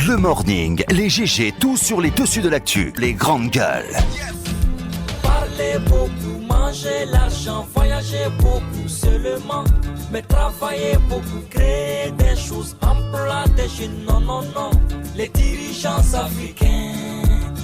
Le morning, les GG, tout sur les dessus de l'actu, les grandes gueules. Parler beaucoup, manger l'argent, voyager beaucoup seulement, mais travailler beaucoup, créer des choses, emploi des jeunes, non, non, non. Les dirigeants africains,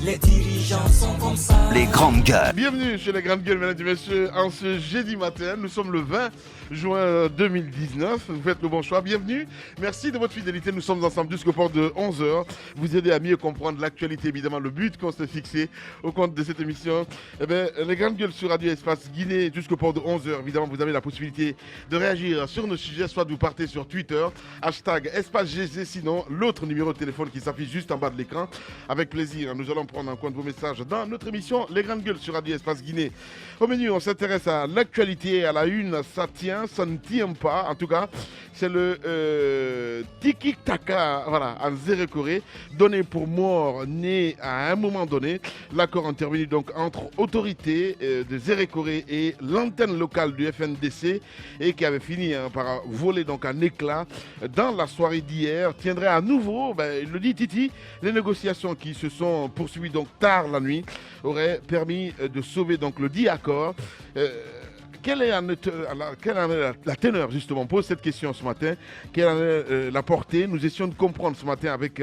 les dirigeants sont comme ça. Les grandes gueules. Bienvenue chez les grandes gueules, mesdames et messieurs, en ce jeudi matin. Nous sommes le 20 juin 2019. Vous faites le bon choix. Bienvenue. Merci de votre fidélité. Nous sommes ensemble jusqu'au port de 11h. Vous aider à mieux comprendre l'actualité, évidemment, le but qu'on s'est fixé au compte de cette émission. Les grandes gueules sur Radio Espace Guinée jusqu'au port de 11h. Évidemment, vous avez la possibilité de réagir sur nos sujets. Soit vous partez sur Twitter, hashtag Espace GG, sinon l'autre numéro de téléphone qui s'affiche juste en bas de l'écran. Avec plaisir, nous allons prendre en compte vos messages dans notre émission Les grandes gueules sur Radio Espace Guinée. Au menu, on s'intéresse à l'actualité, à la une, ça tient, ça ne tient pas. En tout cas, c'est le tiki-taka, voilà, en Zérékoré, donné pour mort, né à un moment donné. L'accord intervenu donc entre autorités de Zérékoré et l'antenne locale du FNDC et qui avait fini par voler donc un éclat dans la soirée d'hier, tiendrait à nouveau, il le dit Titi, les négociations qui se sont poursuivies donc tard la nuit auraient permis de sauver donc le dit accord. Quelle est la teneur, justement? On pose cette question ce matin. Quelle est la portée? Nous essayons de comprendre ce matin avec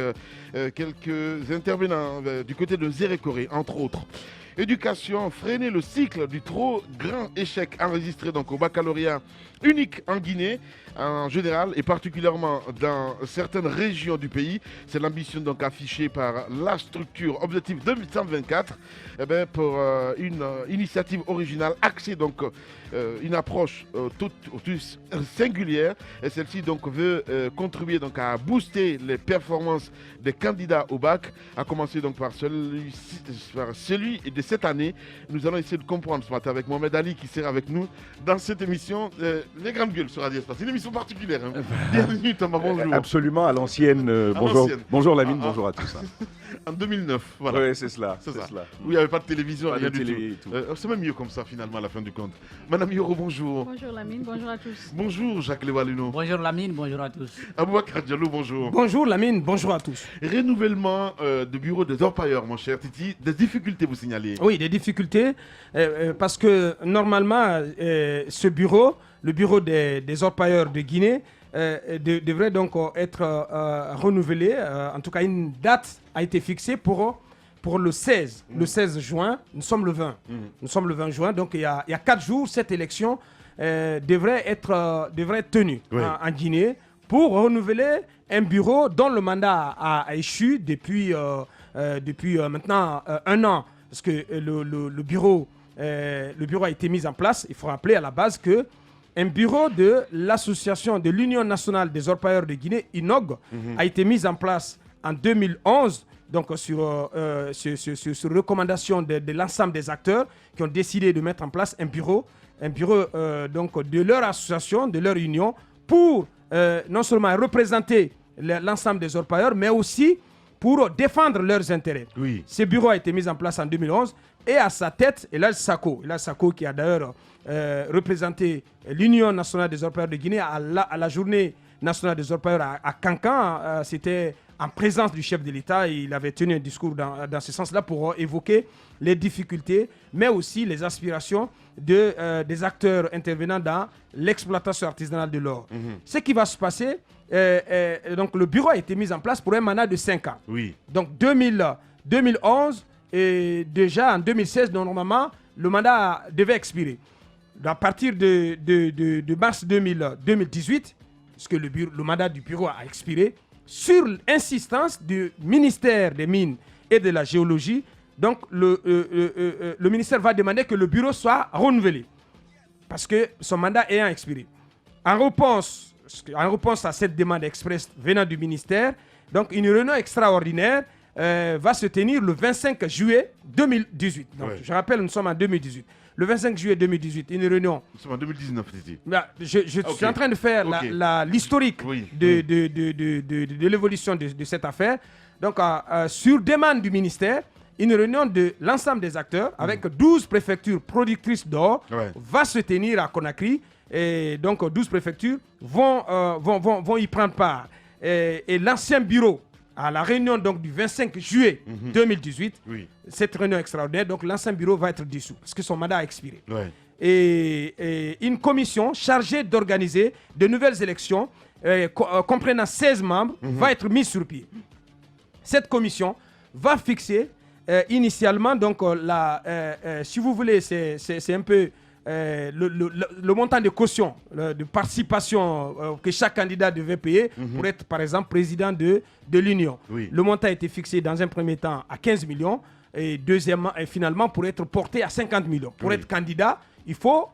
quelques intervenants du côté de Zérékoré, entre autres. Éducation, freiner le cycle du trop grand échec enregistré donc au baccalauréat unique en Guinée en général et particulièrement dans certaines régions du pays. C'est l'ambition donc affichée par la structure Objectif 2024 pour une initiative originale axée donc une approche toute singulière et celle-ci donc veut contribuer donc à booster les performances des candidats au bac, à commencer donc par celui de cette année. Nous allons essayer de comprendre ce matin avec Mohamed Ali qui sera avec nous dans cette émission Les Grandes Gueules sur Radio Espace. C'est une émission particulière. Hein. Bienvenue Thomas, bonjour. Absolument, à l'ancienne. Bonjour. Bonjour Lamine, bonjour à tous. En 2009, voilà. Oui, c'est cela. C'est ça. Où il n'y avait pas de télévision, pas rien de du télé tout. et tout. C'est même mieux comme ça finalement à la fin du compte. Madame Yoro, bonjour. Bonjour Lamine, bonjour à tous. Bonjour Jacques Lewaluno. Bonjour Lamine, bonjour à tous. Aboubacar Diallo, bonjour. Bonjour Lamine, bonjour à tous. Renouvellement de bureau des orpailleurs, mon cher Titi. Des difficultés vous signalez? Oui, des difficultés parce que normalement ce bureau, le bureau des orpailleurs de Guinée, devrait donc être renouvelé. En tout cas, une date a été fixée pour le 16. Le 16 juin, nous sommes le 20. Nous sommes le 20 juin, donc il y a 4 jours, cette élection devrait être tenue en Guinée pour renouveler un bureau dont le mandat a échu depuis maintenant 1 an. Parce que le bureau a été mis en place. Il faut rappeler à la base que un bureau de l'association de l'Union nationale des orpailleurs de Guinée, INOG, a été mis en place en 2011, donc sur recommandation de l'ensemble des acteurs qui ont décidé de mettre en place un bureau donc de leur association, de leur union, pour non seulement représenter l'ensemble des orpailleurs, mais aussi pour défendre leurs intérêts. Oui. Ce bureau a été mis en place en 2011 et à sa tête, Elhadj Sako qui a d'ailleurs représenté l'Union nationale des orpailleurs de Guinée à la journée nationale des orpailleurs à Cancan. C'était en présence du chef de l'État. Il avait tenu un discours dans ce sens-là pour évoquer les difficultés, mais aussi les aspirations des acteurs intervenant dans l'exploitation artisanale de l'or. Ce qui va se passer, donc le bureau a été mis en place pour un mandat de 5 ans. Oui. Donc 2011 et déjà en 2016, normalement, le mandat devait expirer. À partir de mars 2018, puisque le mandat du bureau a expiré, sur insistance du ministère des Mines et de la Géologie, donc le ministère va demander que le bureau soit renouvelé, parce que son mandat ayant expiré. En réponse à cette demande expresse venant du ministère, donc une réunion extraordinaire va se tenir le 25 juillet 2018. Donc, je rappelle, nous sommes en 2018. Le 25 juillet 2018, une réunion. Nous sommes en 2019, Titi. Je suis en train de faire l'historique de l'évolution de cette affaire. Donc, sur demande du ministère, une réunion de l'ensemble des acteurs avec 12 préfectures productrices d'or va se tenir à Conakry. Et donc, 12 préfectures vont y prendre part. Et l'ancien bureau à la réunion donc, du 25 juillet 2018, cette réunion extraordinaire, donc l'ancien bureau va être dissous parce que son mandat a expiré. Ouais. Et une commission chargée d'organiser de nouvelles élections comprenant 16 membres va être mise sur pied. Cette commission va fixer initialement, donc, si vous voulez, c'est un peu le montant de caution, de participation que chaque candidat devait payer pour être, par exemple, président de l'Union. Oui. Le montant a été fixé dans un premier temps à 15 millions et finalement pour être porté à 50 millions. Pour être candidat, il faut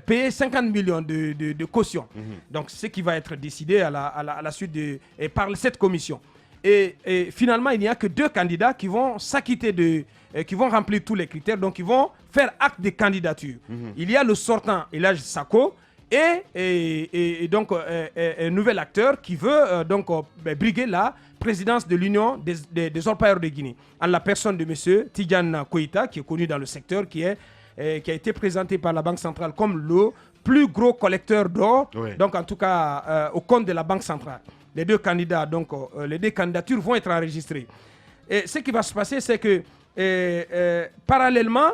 payer 50 millions de caution. Donc, ce qui va être décidé à la suite par cette commission. Et finalement, il n'y a que 2 candidats qui vont s'acquitter qui vont remplir tous les critères, donc ils vont faire acte de candidature. Il y a le sortant Elhadji Sako et donc un nouvel acteur qui veut briguer la présidence de l'Union des orpailleurs de Guinée, en la personne de M. Tidiane Koïta, qui est connu dans le secteur, qui a été présenté par la Banque centrale comme le plus gros collecteur d'or, donc en tout cas au compte de la Banque centrale. Les 2 candidats, donc les 2 candidatures vont être enregistrées. Et ce qui va se passer, c'est que parallèlement,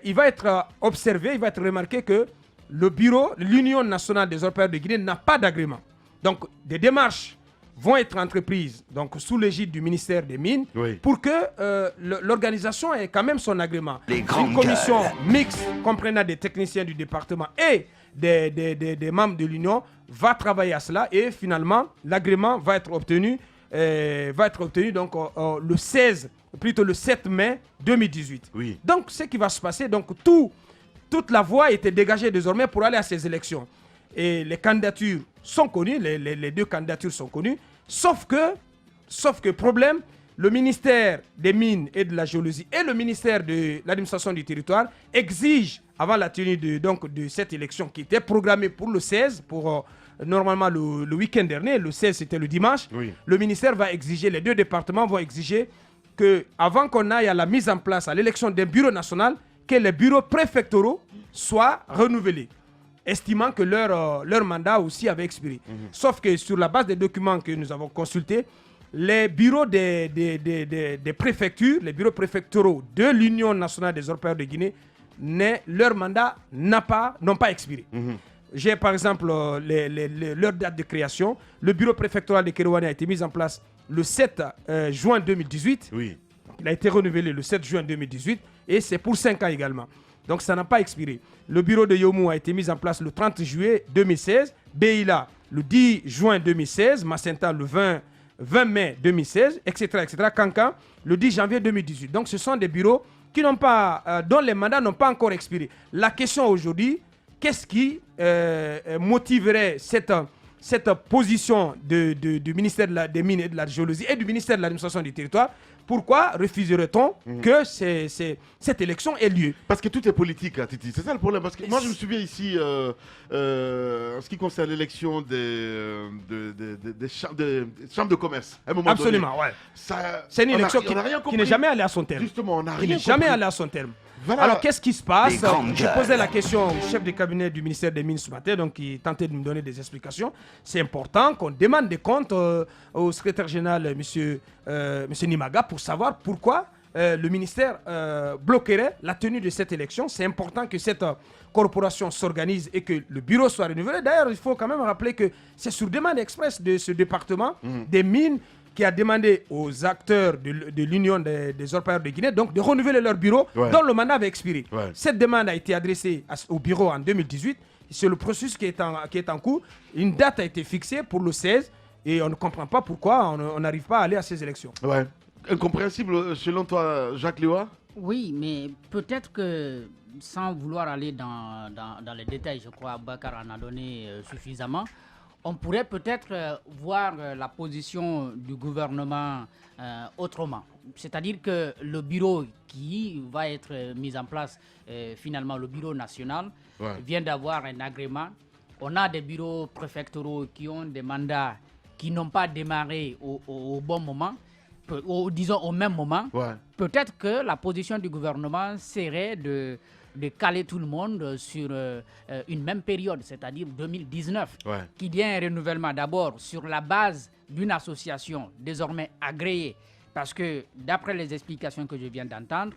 il va être observé, il va être remarqué que le bureau, l'Union nationale des orpailleurs de Guinée n'a pas d'agrément. Donc des démarches vont être entreprises donc, sous l'égide du ministère des Mines pour que l'organisation ait quand même son agrément. Une commission mixte comprenant des techniciens du département et des membres de l'Union va travailler à cela et finalement l'agrément va être obtenu donc le 7 mai 2018. Oui. Donc ce qui va se passer, donc toute la voie était dégagée désormais pour aller à ces élections. Et les candidatures sont connues, les 2 candidatures sont connues, sauf que problème, le ministère des Mines et de la Géologie et le ministère de l'Administration du Territoire exigent, avant la tenue de cette élection qui était programmée pour le 16, normalement le week-end dernier, le 16 c'était le dimanche, le ministère va exiger, les 2 départements vont exiger qu'avant qu'on aille à la mise en place, à l'élection d'un bureau national, que les bureaux préfectoraux soient renouvelés, estimant que leur mandat aussi avait expiré. Sauf que sur la base des documents que nous avons consultés, les bureaux des préfectures, les bureaux préfectoraux de l'Union nationale des orpailleurs de Guinée, leur mandat n'ont pas expiré. J'ai par exemple leur date de création. Le bureau préfectoral de Kérouane a été mis en place le 7 juin 2018. Oui. Il a été renouvelé le 7 juin 2018 et c'est pour 5 ans également. Donc ça n'a pas expiré. Le bureau de Yomou a été mis en place le 30 juillet 2016. Beila le 10 juin 2016. Macenta le 20 mai 2016, etc. Kankan le 10 janvier 2018. Donc ce sont des bureaux qui dont les mandats n'ont pas encore expiré. La question aujourd'hui, qu'est-ce qui motiverait cette position du ministère des Mines et de la Géologie et du ministère de l'Administration du Territoire? Pourquoi refuserait-on que cette élection ait lieu? Parce que tout est politique, hein, Titi. C'est ça le problème. Parce que moi, je me souviens ici, en ce qui concerne l'élection des chambres de commerce. À un moment Absolument, donné, ouais. C'est une élection qui n'est jamais allée à son terme. Justement, on n'a rien compris. Qui n'est jamais allée à son terme. Voilà. Alors, qu'est-ce qui se passe? Je posais la question au chef de cabinet du ministère des Mines ce matin, donc qui tentait de me donner des explications. C'est important qu'on demande des comptes au secrétaire général, M. Nimaga, pour savoir pourquoi le ministère bloquerait la tenue de cette élection. C'est important que cette corporation s'organise et que le bureau soit renouvelé. D'ailleurs, il faut quand même rappeler que c'est sur demande express de ce département des Mines qui a demandé aux acteurs de l'Union des orpailleurs de Guinée donc de renouveler leur bureau dont le mandat avait expiré. Ouais. Cette demande a été adressée au bureau en 2018. C'est le processus qui est en cours. Une date a été fixée pour le 16 et on ne comprend pas pourquoi on n'arrive pas à aller à ces élections. Ouais. Incompréhensible selon toi, Jacques Léoua? Oui, mais peut-être que sans vouloir aller dans les détails, je crois Bakar en a donné suffisamment. On pourrait peut-être voir la position du gouvernement autrement. C'est-à-dire que le bureau qui va être mis en place, finalement le bureau national, vient d'avoir un agrément. On a des bureaux préfectoraux qui ont des mandats qui n'ont pas démarré au bon moment, disons au même moment. Ouais. Peut-être que la position du gouvernement serait de de caler tout le monde sur une même période, c'est-à-dire 2019, qu'il y ait un renouvellement d'abord sur la base d'une association désormais agréée, parce que d'après les explications que je viens d'entendre,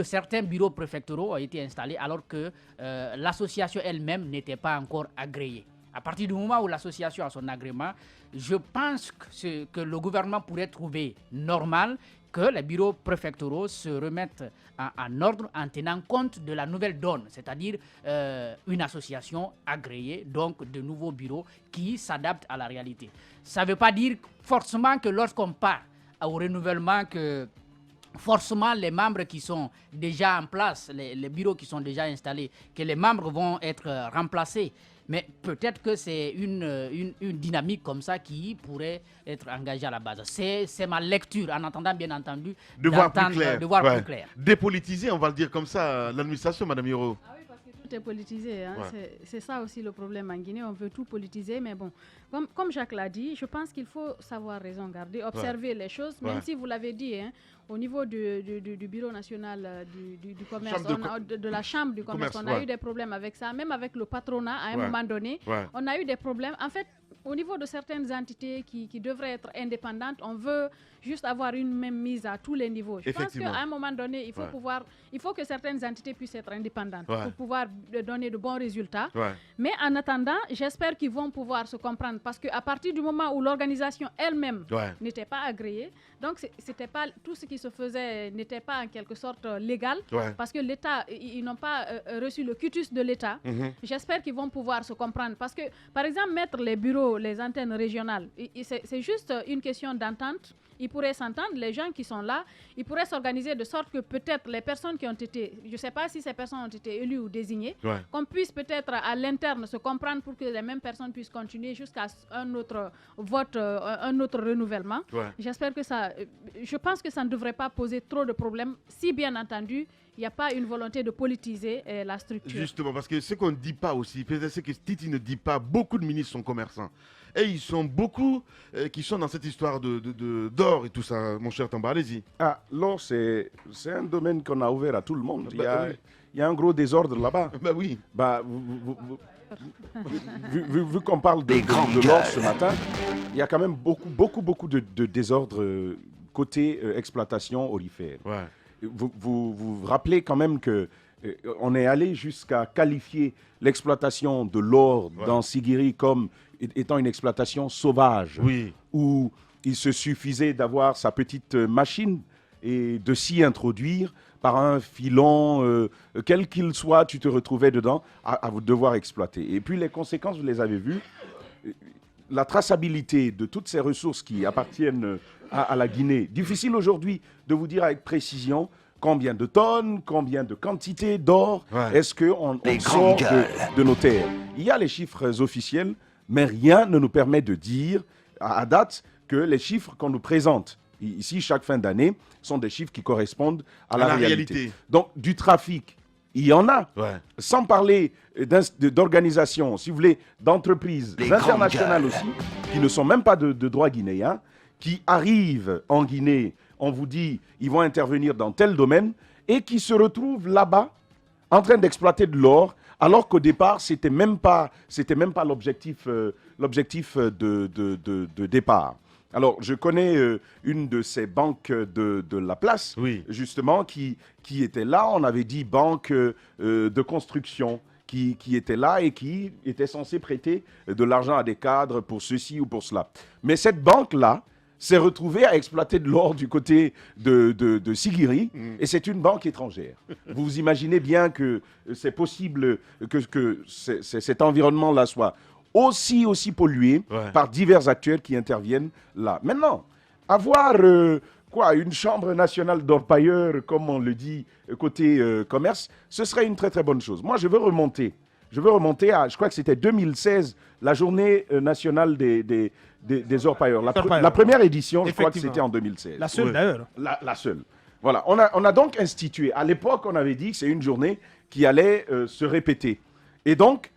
certains bureaux préfectoraux ont été installés alors que l'association elle-même n'était pas encore agréée. À partir du moment où l'association a son agrément, je pense que le gouvernement pourrait trouver normal que les bureaux préfectoraux se remettent en ordre en tenant compte de la nouvelle donne, c'est-à-dire une association agréée, donc de nouveaux bureaux qui s'adaptent à la réalité. Ça ne veut pas dire forcément que lorsqu'on part au renouvellement, que forcément les membres qui sont déjà en place, les bureaux qui sont déjà installés, que les membres vont être remplacés. Mais peut-être que c'est une dynamique comme ça qui pourrait être engagée à la base. C'est ma lecture, en entendant bien entendu de voir plus plus clair. Dépolitiser, on va le dire comme ça, l'administration, Madame Hiro. Ah oui, parce que tout est politisé. Hein. C'est ça aussi le problème en Guinée. On veut tout politiser, mais bon, comme Jacques l'a dit, je pense qu'il faut savoir raison garder, observer les choses, même si vous l'avez dit, hein, au niveau du Bureau national du commerce, de la Chambre du commerce, on a eu des problèmes avec ça, même avec le patronat à un moment donné, on a eu des problèmes. En fait, au niveau de certaines entités qui devraient être indépendantes, on veut juste avoir une même mise à tous les niveaux. Je pense qu'à un moment donné, il faut que certaines entités puissent être indépendantes pour pouvoir donner de bons résultats. Mais en attendant, j'espère qu'ils vont pouvoir se comprendre, parce qu'à partir du moment où l'organisation elle-même n'était pas agréée, donc c'était pas, tout ce qui se faisait n'était pas en quelque sorte légal, parce que l'État, ils n'ont pas reçu le cutus de l'État. J'espère qu'ils vont pouvoir se comprendre, parce que, par exemple, mettre les bureaux, les antennes régionales, c'est juste une question d'entente. Ils pourraient s'entendre, les gens qui sont là, ils pourraient s'organiser de sorte que peut-être les personnes qui ont été, je ne sais pas si ces personnes ont été élues ou désignées, qu'on puisse peut-être à l'interne se comprendre pour que les mêmes personnes puissent continuer jusqu'à un autre vote, un autre renouvellement. J'espère que ça, je pense que ça ne devrait pas poser trop de problèmes, si bien entendu, il n'y a pas une volonté de politiser la structure. Justement, parce que ce qu'on ne dit pas aussi, peut-être ce que Titi ne dit pas, beaucoup de ministres sont commerçants. Et ils sont beaucoup qui sont dans cette histoire d'or et tout ça, mon cher Tamba, allez-y. Ah, l'or, c'est un domaine qu'on a ouvert à tout le monde. Il y a un gros désordre là-bas. Bah oui. Bah, vu qu'on parle de l'or ce matin, il y a quand même beaucoup de désordre côté exploitation aurifère. Vous vous rappelez quand même que on est allé jusqu'à qualifier l'exploitation de l'or dans Sigiri comme étant une exploitation sauvage, où il se suffisait d'avoir sa petite machine et de s'y introduire par un filon, quel qu'il soit, tu te retrouvais dedans à devoir exploiter. Et puis les conséquences, vous les avez vues. La traçabilité de toutes ces ressources qui appartiennent à la Guinée, difficile aujourd'hui de vous dire avec précision combien de tonnes, combien de quantités d'or est-ce qu'on sort de nos terres. Il y a les chiffres officiels, mais rien ne nous permet de dire à date que les chiffres qu'on nous présente ici chaque fin d'année sont des chiffres qui correspondent à la réalité. Donc du trafic, il y en a, sans parler d'organisations, si vous voulez, d'entreprises internationales aussi, qui ne sont même pas de droit guinéen, qui arrivent en Guinée, on vous dit, ils vont intervenir dans tel domaine, et qui se retrouvent là-bas, en train d'exploiter de l'or, alors qu'au départ, c'était même pas l'objectif de départ. Alors, je connais une de ces banques de la place, justement, qui était là. On avait dit banque de construction, qui était là et qui était censée prêter de l'argent à des cadres pour ceci ou pour cela. Mais cette banque-là s'est retrouvée à exploiter de l'or du côté de Sigiri, et c'est une banque étrangère. Vous imaginez bien que c'est possible que cet environnement-là soit aussi pollué par divers acteurs qui interviennent là. Maintenant, avoir une chambre nationale d'orpailleurs, comme on le dit, côté commerce, ce serait une très très bonne chose. Moi, je veux remonter à, je crois que c'était 2016, la journée nationale des orpailleurs. La première édition, je crois que c'était en 2016. La seule d'ailleurs. La seule. Voilà, on a donc institué, à l'époque, on avait dit que c'est une journée qui allait se répéter. Et donc,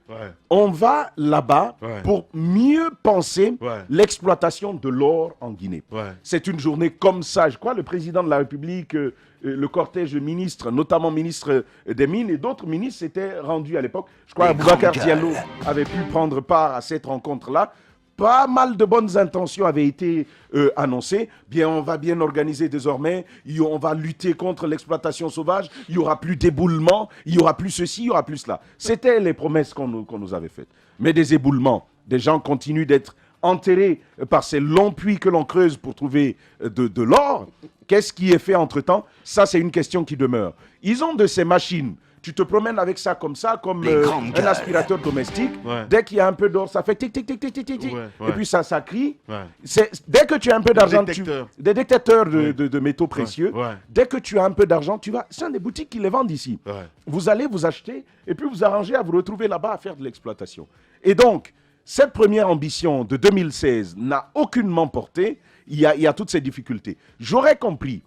on va là-bas pour mieux penser l'exploitation de l'or en Guinée. C'est une journée comme ça. Je crois le président de la République, le cortège de ministres, notamment ministre des Mines et d'autres ministres s'étaient rendus à l'époque. Je crois que Boubacar Diallo avait pu prendre part à cette rencontre-là. Pas mal de bonnes intentions avaient été annoncées. Bien, on va bien organiser désormais. On va lutter contre l'exploitation sauvage. Il n'y aura plus d'éboulement. Il n'y aura plus ceci, il n'y aura plus cela. C'était les promesses qu'on nous avait faites. Mais des éboulements, des gens continuent d'être enterrés par ces longs puits que l'on creuse pour trouver de l'or. Qu'est-ce qui est fait entre-temps? Ça, c'est une question qui demeure. Ils ont de ces machines. Tu te promènes avec ça, comme un aspirateur domestique. Dès qu'il y a un peu d'or, ça fait tic, tic, tic, tic, tic, tic. Et puis ça crie. Dès que tu as un peu d'argent, des détecteurs de métaux précieux. Dès que tu as un peu d'argent, tu vas. C'est des boutiques qui les vendent ici. Vous allez vous acheter et puis vous arrangez à vous retrouver là-bas à faire de l'exploitation. Et donc, cette première ambition de 2016 n'a aucunement porté. Il y a toutes ces difficultés. J'aurais compris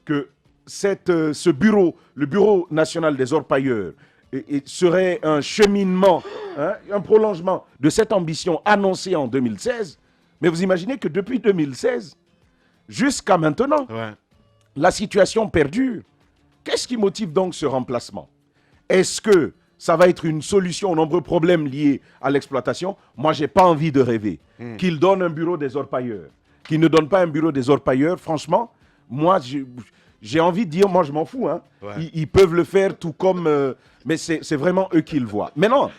que ce bureau, le Bureau national des orpailleurs, serait un cheminement, un prolongement de cette ambition annoncée en 2016. Mais vous imaginez que depuis 2016, jusqu'à maintenant, la situation perdure. Qu'est-ce qui motive donc ce remplacement? Est-ce que ça va être une solution aux nombreux problèmes liés à l'exploitation? Moi, je n'ai pas envie de rêver. Qu'il donne un bureau des orpailleurs, qu'il ne donne pas un bureau des orpailleurs, franchement, moi, j'ai envie de dire, moi je m'en fous. Ils peuvent le faire tout comme... mais c'est vraiment eux qui le voient. Maintenant,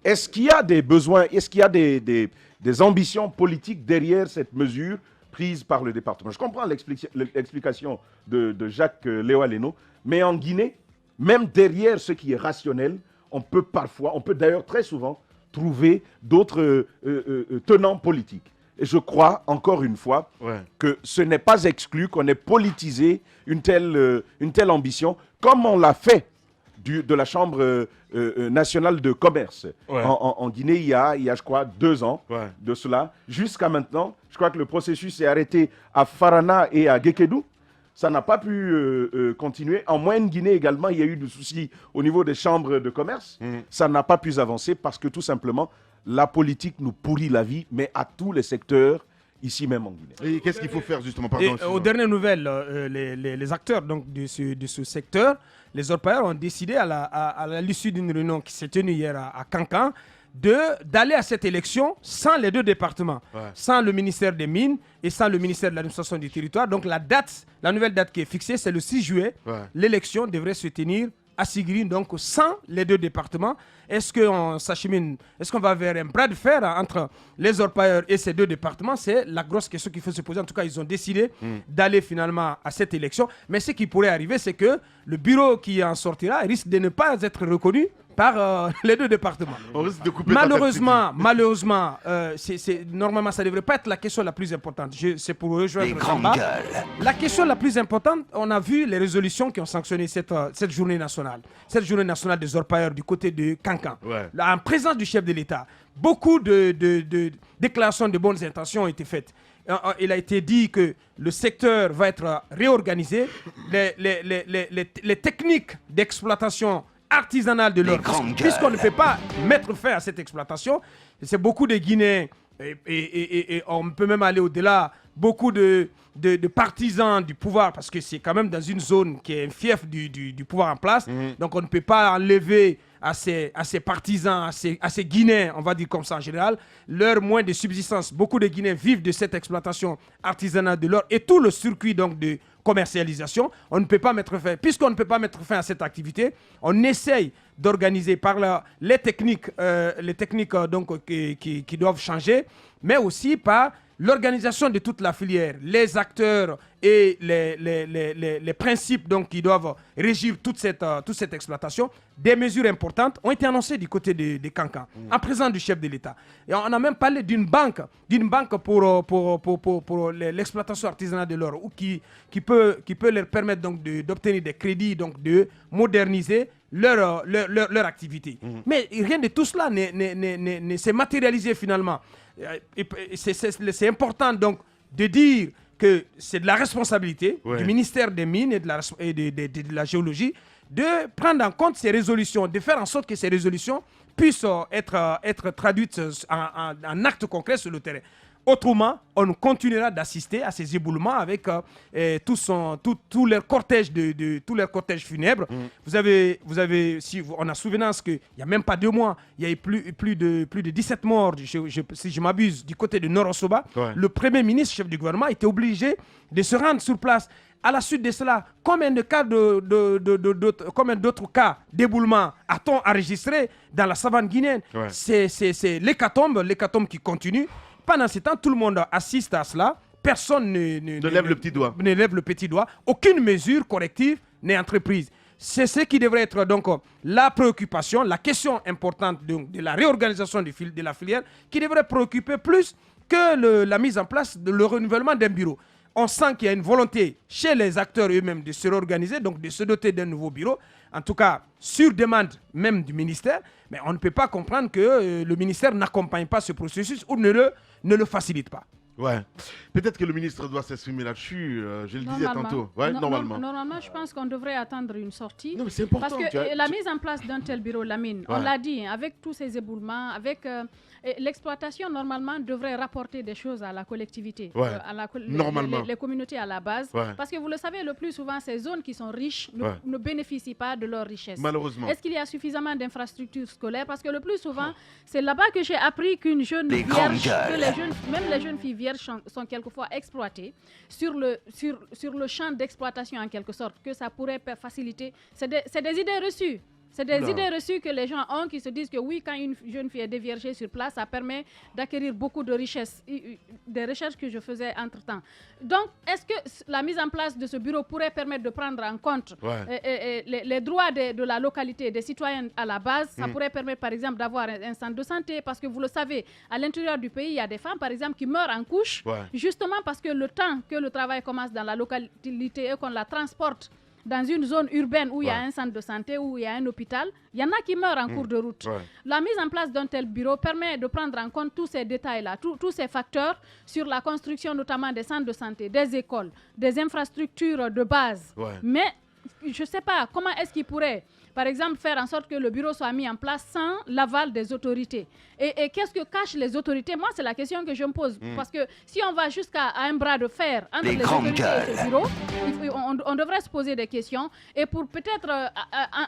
est-ce qu'il y a des besoins, est-ce qu'il y a des ambitions politiques derrière cette mesure prise par le département? Je comprends l'explication de Jacques Léo Aleno, mais en Guinée, même derrière ce qui est rationnel, on peut d'ailleurs très souvent trouver d'autres tenants politiques. Et je crois, encore une fois, que ce n'est pas exclu qu'on ait politisé une telle ambition, comme on l'a fait de la Chambre nationale de commerce. En Guinée, il y a, je crois, 2 ans de cela. Jusqu'à maintenant, je crois que le processus s'est arrêté à Farana et à Guékédou. Ça n'a pas pu continuer. En Moyenne-Guinée également, il y a eu des soucis au niveau des chambres de commerce. Ça n'a pas pu avancer parce que tout simplement, la politique nous pourrit la vie, mais à tous les secteurs, ici même en Guinée. Et qu'est-ce qu'il faut faire justement? Aux dernières nouvelles, les acteurs donc, de ce secteur, les orpailleurs ont décidé à l'issue d'une réunion qui s'est tenue hier à Kankan, d'aller à cette élection sans les 2 départements, sans le ministère des Mines et sans le ministère de l'administration du territoire. Donc la nouvelle date qui est fixée, c'est le 6 juillet. L'élection devrait se tenir à Sigiri, donc sans les 2 départements. Est-ce qu'on s'achemine, est-ce qu'on va vers un bras de fer entre les orpailleurs et ces 2 départements? C'est la grosse question qu'il faut se poser. En tout cas, ils ont décidé d'aller finalement à cette élection. Mais ce qui pourrait arriver, c'est que le bureau qui en sortira risque de ne pas être reconnu par les 2 départements. On risque de couper malheureusement, normalement, ça ne devrait pas être la question la plus importante. C'est pour rejoindre la question la plus importante. On a vu les résolutions qui ont sanctionné cette journée nationale. Cette journée nationale des orpailleurs du côté de Kankan. En présence du chef de l'État, beaucoup de déclarations de bonnes intentions ont été faites. Il a été dit que le secteur va être réorganisé. Les techniques d'exploitation artisanale de l'or, puisqu'on ne peut pas mettre fin à cette exploitation. C'est beaucoup de Guinéens, et on peut même aller au-delà, beaucoup de partisans du pouvoir, parce que c'est quand même dans une zone qui est un fief du pouvoir en place. Donc on ne peut pas enlever à ces partisans, à ces Guinéens, on va dire comme ça en général, leur moyen de subsistance. Beaucoup de Guinéens vivent de cette exploitation artisanale de l'or et tout le circuit donc de commercialisation. On ne peut pas mettre fin. Puisqu'on ne peut pas mettre fin à cette activité, on essaye d'organiser par les techniques donc, qui doivent changer, mais aussi par l'organisation de toute la filière, les acteurs et les principes donc, qui doivent régir toute cette exploitation. Des mesures importantes ont été annoncées du côté de Kankan, en présence du chef de l'État. Et on a même parlé d'une banque pour l'exploitation artisanale de l'or, qui peut leur permettre donc d'obtenir des crédits, donc de moderniser leur activité. Mais rien de tout cela ne s'est matérialisé finalement. C'est important donc de dire que c'est de la responsabilité du ministère des Mines et de la géologie de prendre en compte ces résolutions, de faire en sorte que ces résolutions puissent être traduites en actes concrets sur le terrain. Autrement, on continuera d'assister à ces éboulements avec tout leur cortège tout leur cortège funèbre. Vous avez, on a souvenance qu'il n'y a même pas 2 mois, il y a eu plus de 17 morts, si je m'abuse, du côté de Nord-Osoba. Ouais. Le Premier ministre, chef du gouvernement, était obligé de se rendre sur place. À la suite de cela, combien d'autres cas d'éboulement a-t-on enregistré dans la savane guinéenne? Ouais. C'est l'hécatombe qui continue. Pendant ce temps, tout le monde assiste à cela. Personne ne lève le petit doigt. Ne lève le petit doigt. Aucune mesure corrective n'est entreprise. C'est ce qui devrait être donc la préoccupation, la question importante de la réorganisation de la filière qui devrait préoccuper plus que la mise en place de le renouvellement d'un bureau. On sent qu'il y a une volonté chez les acteurs eux-mêmes de se réorganiser, donc de se doter d'un nouveau bureau, en tout cas sur demande même du ministère, mais on ne peut pas comprendre que le ministère n'accompagne pas ce processus ou ne le facilite pas. Ouais. Peut-être que le ministre doit s'exprimer là-dessus, je le disais tantôt. Ouais, normalement. Normalement, je pense qu'on devrait attendre une sortie. Non, mais c'est important. Parce que la mise en place d'un tel bureau, Lamine, on l'a dit, avec tous ces éboulements, avec l'exploitation, normalement, devrait rapporter des choses à la collectivité, normalement. Les communautés à la base. Ouais. Parce que vous le savez, le plus souvent, ces zones qui sont riches ne bénéficient pas de leur richesse. Malheureusement. Est-ce qu'il y a suffisamment d'infrastructures scolaires? Parce que le plus souvent, c'est là-bas que j'ai appris qu'une jeune vierge, même les jeunes filles vierges sont quelquefois exploitées sur le champ d'exploitation en quelque sorte, que ça pourrait faciliter. C'est des idées reçues. C'est des idées reçues que les gens ont, qui se disent que oui, quand une jeune fille est déviergée sur place, ça permet d'acquérir beaucoup de richesses, des recherches que je faisais entre-temps. Donc, est-ce que la mise en place de ce bureau pourrait permettre de prendre en compte les droits de la localité, des citoyens à la base? Ça pourrait permettre, par exemple, d'avoir un centre de santé, parce que vous le savez, à l'intérieur du pays, il y a des femmes, par exemple, qui meurent en couche, justement parce que le temps que le travail commence dans la localité et qu'on la transporte dans une zone urbaine où il y a un centre de santé, où il y a un hôpital, il y en a qui meurent en cours de route. La mise en place d'un tel bureau permet de prendre en compte tous ces détails-là, tous ces facteurs sur la construction notamment des centres de santé, des écoles, des infrastructures de base. Mais je ne sais pas, comment est-ce qu'il pourrait, par exemple, faire en sorte que le bureau soit mis en place sans l'aval des autorités. Et qu'est-ce que cachent les autorités? Moi, c'est la question que je me pose. Parce que si on va jusqu'à un bras de fer entre les autorités et ce bureau, on devrait se poser des questions. Et pour peut-être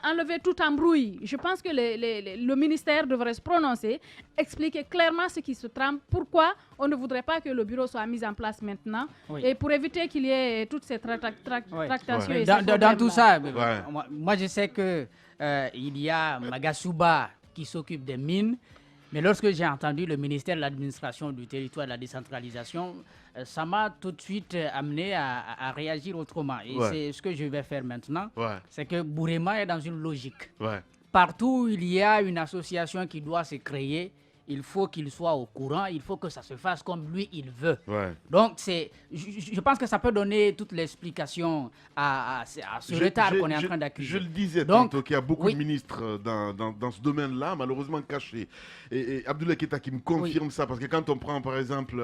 enlever tout embrouille, je pense que le ministère devrait se prononcer, expliquer clairement ce qui se trame, pourquoi on ne voudrait pas que le bureau soit mis en place maintenant, et pour éviter qu'il y ait toutes ces tractations. Et dans tout ça, moi je sais que il y a Magasuba qui s'occupe des mines, mais lorsque j'ai entendu le ministère de l'administration du territoire et de la décentralisation, ça m'a tout de suite amené à réagir autrement. Et c'est ce que je vais faire maintenant. C'est que Bourema est dans une logique. Partout où il y a une association qui doit se créer, il faut qu'il soit au courant, il faut que ça se fasse comme lui, il veut. Donc, je pense que ça peut donner toute l'explication à ce retard qu'on est en train d'accuser. Je le disais tantôt qu'il y a beaucoup de ministres dans ce domaine-là, malheureusement cachés. Et Abdoulaye Keita qui me confirme ça, parce que quand on prend par exemple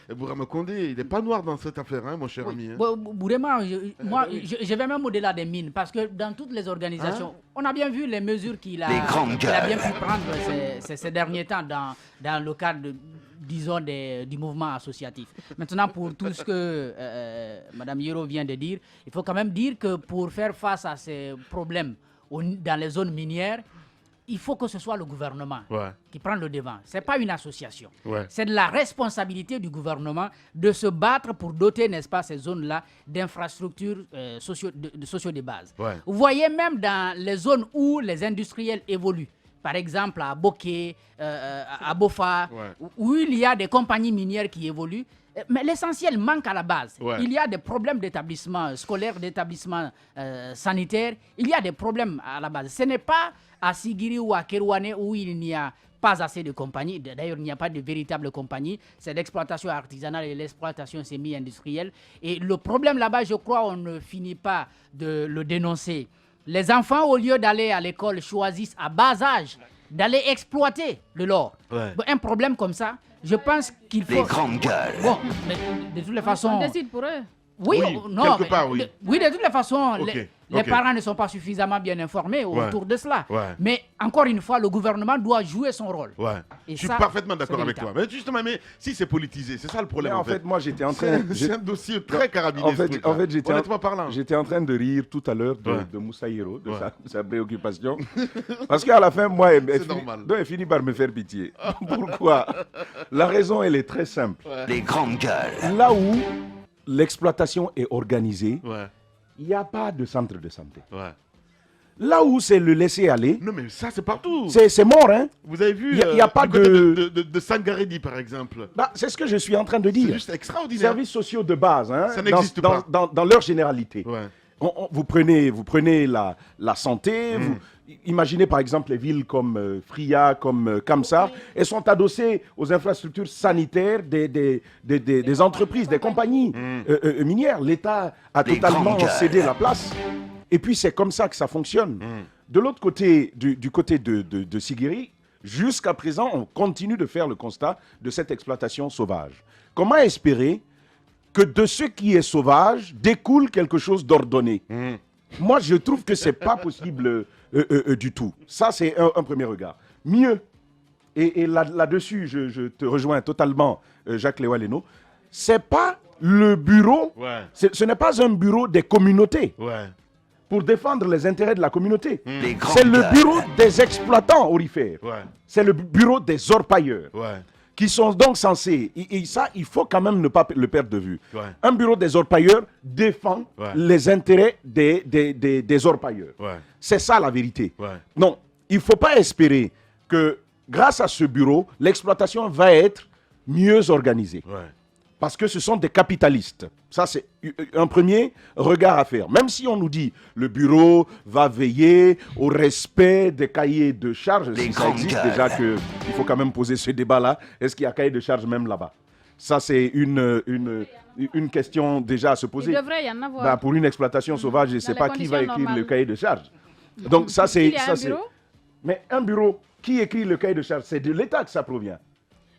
Bourama Condé, il n'est pas noir dans cette affaire, hein, mon cher ami. Bourema, je vais même au-delà des mines, parce que dans toutes les organisations, on a bien vu les mesures qu'il a bien pu prendre ces derniers temps dans le cadre, disons, du mouvement associatif. Maintenant, pour tout ce que Mme Yero vient de dire, il faut quand même dire que pour faire face à ces problèmes dans les zones minières, il faut que ce soit le gouvernement qui prenne le devant. Ce n'est pas une association. C'est de la responsabilité du gouvernement de se battre pour doter, n'est-ce pas, ces zones-là d'infrastructures sociaux de base. Vous voyez même dans les zones où les industriels évoluent, par exemple à Boké, à Bofa, où il y a des compagnies minières qui évoluent, mais l'essentiel manque à la base. Il y a des problèmes d'établissement scolaire, d'établissement sanitaire, il y a des problèmes à la base. Ce n'est pas à Sigiri ou à Kerouane où il n'y a pas assez de compagnies. D'ailleurs, il n'y a pas de véritable compagnie. C'est l'exploitation artisanale et l'exploitation semi-industrielle. Et le problème là-bas, je crois, on ne finit pas de le dénoncer. Les enfants, au lieu d'aller à l'école, choisissent à bas âge d'aller exploiter de l'or. Un problème comme ça, je pense qu'il faut... Les grandes gueules. Bon, mais de toutes les façons... On décide pour eux. Oui, non, quelque part, oui. De toutes les façons, Okay. Les parents ne sont pas suffisamment bien informés autour de cela. Ouais. Mais encore une fois, le gouvernement doit jouer son rôle. Ouais. Et je suis ça, parfaitement d'accord c'est avec toi. Mais justement, si c'est politisé, c'est ça le problème. Mais en fait, moi, j'étais en train. C'est un dossier très carabiné. En fait, j'étais en train de rire tout à l'heure de Moussa Hiro, de sa préoccupation. Parce qu'à la fin, moi, elle finit par me faire pitié. Pourquoi? La raison, elle est très simple. Les grandes gueules. Là où l'exploitation est organisée, il n'y a pas de centre de santé. Là où c'est le laisser aller. Non, mais ça, c'est partout. C'est mort, hein. Vous avez vu, il n'y a pas de Sangaredi, par exemple. C'est ce que je suis en train de dire. C'est juste extraordinaire. Services sociaux de base, hein, ça n'existe pas. Dans leur généralité. Vous prenez la santé, imaginez par exemple les villes comme Fria, comme Kamsar, elles sont adossées aux infrastructures sanitaires des entreprises, des compagnies minières. L'État a totalement cédé la place. Et puis c'est comme ça que ça fonctionne. De l'autre côté, du côté de Sigiri, jusqu'à présent, on continue de faire le constat de cette exploitation sauvage. Comment espérer que de ce qui est sauvage découle quelque chose d'ordonné? Moi, je trouve que ce n'est pas possible du tout. Ça, c'est un premier regard. Mieux, et là-dessus, je te rejoins totalement, Jacques Léo-Aleno, ce n'est pas le bureau, ce n'est pas un bureau des communautés pour défendre les intérêts de la communauté. C'est le bureau des exploitants aurifères. C'est le bureau des orpailleurs. Qui sont donc censés, et ça, il faut quand même ne pas le perdre de vue. Un bureau des orpailleurs défend les intérêts des orpailleurs. C'est ça la vérité. Non, il ne faut pas espérer que grâce à ce bureau, l'exploitation va être mieux organisée. Parce que ce sont des capitalistes. Ça, c'est un premier regard à faire. Même si on nous dit le bureau va veiller au respect des cahiers de charges, si ça existe déjà, il faut quand même poser ce débat-là. Est-ce qu'il y a cahier de charges même là-bas? Ça, c'est une question déjà à se poser. Il devrait y en avoir. Pour une exploitation sauvage, je ne sais pas qui va écrire le cahier de charges. Donc ça, c'est... Mais un bureau, qui écrit le cahier de charges? C'est de l'État que ça provient.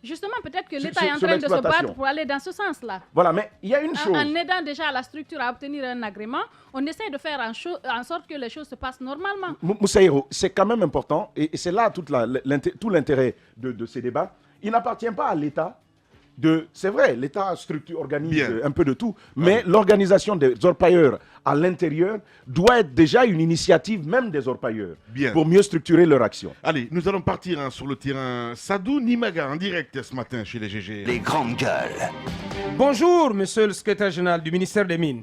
Justement, peut-être que l'État est en train de se battre pour aller dans ce sens-là. Voilà, mais il y a une chose. En aidant déjà la structure à obtenir un agrément, on essaie de faire en sorte que les choses se passent normalement. Moussa Hiro, c'est quand même important, et c'est là tout l'intérêt de ces débats. Il n'appartient pas à l'État c'est vrai, l'État organise un peu de tout, mais l'organisation des orpailleurs à l'intérieur doit être déjà une initiative même des orpailleurs pour mieux structurer leur action. Allez, nous allons partir sur le terrain. Sadou Nimaga en direct ce matin chez les GG. Les grandes gueules. Bonjour, monsieur le secrétaire général du ministère des Mines.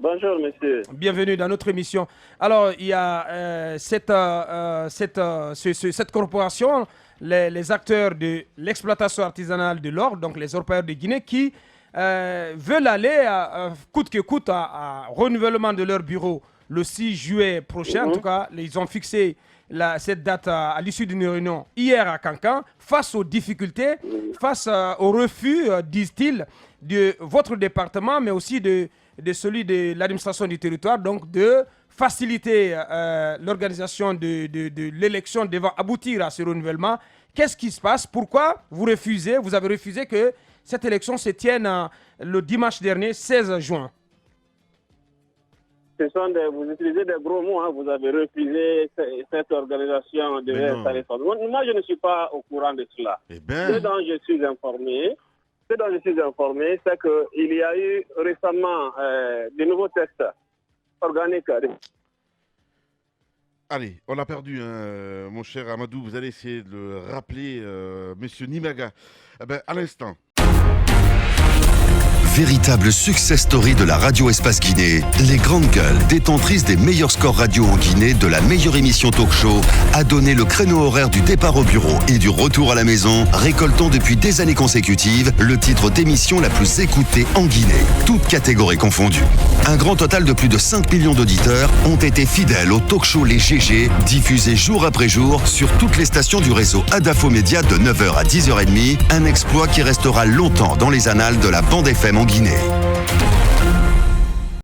Bonjour, monsieur. Bienvenue dans notre émission. Alors, il y a cette corporation, les acteurs de l'exploitation artisanale de l'or, donc les orpailleurs de Guinée, qui veulent aller coûte que coûte à renouvellement de leur bureau le 6 juillet prochain. En tout cas, ils ont fixé cette date à l'issue d'une réunion hier à Cancan, face aux difficultés, face au refus, disent-ils, de votre département, mais aussi de celui de l'administration du territoire, donc de faciliter l'organisation de l'élection devant aboutir à ce renouvellement. Qu'est-ce qui se passe? Pourquoi vous avez refusé que cette élection se tienne le dimanche dernier, 16 juin? Vous utilisez des gros mots, hein. Vous avez refusé cette organisation de l'installation. Moi, je ne suis pas au courant de cela. Ce dont je suis informé, c'est qu'il y a eu récemment de nouveaux tests organiques. Allez, on a perdu, mon cher Amadou. Vous allez essayer de le rappeler, monsieur Nimaga. À l'instant. Véritable success story de la radio Espace Guinée, les grandes gueules, détentrices des meilleurs scores radio en Guinée, de la meilleure émission talk show, a donné le créneau horaire du départ au bureau et du retour à la maison, récoltant depuis des années consécutives le titre d'émission la plus écoutée en Guinée, toutes catégories confondues. Un grand total de plus de 5 millions d'auditeurs ont été fidèles au talk show Les GG, diffusé jour après jour sur toutes les stations du réseau Adafo Média de 9h à 10h30, un exploit qui restera longtemps dans les annales de la bande FM en Guinée.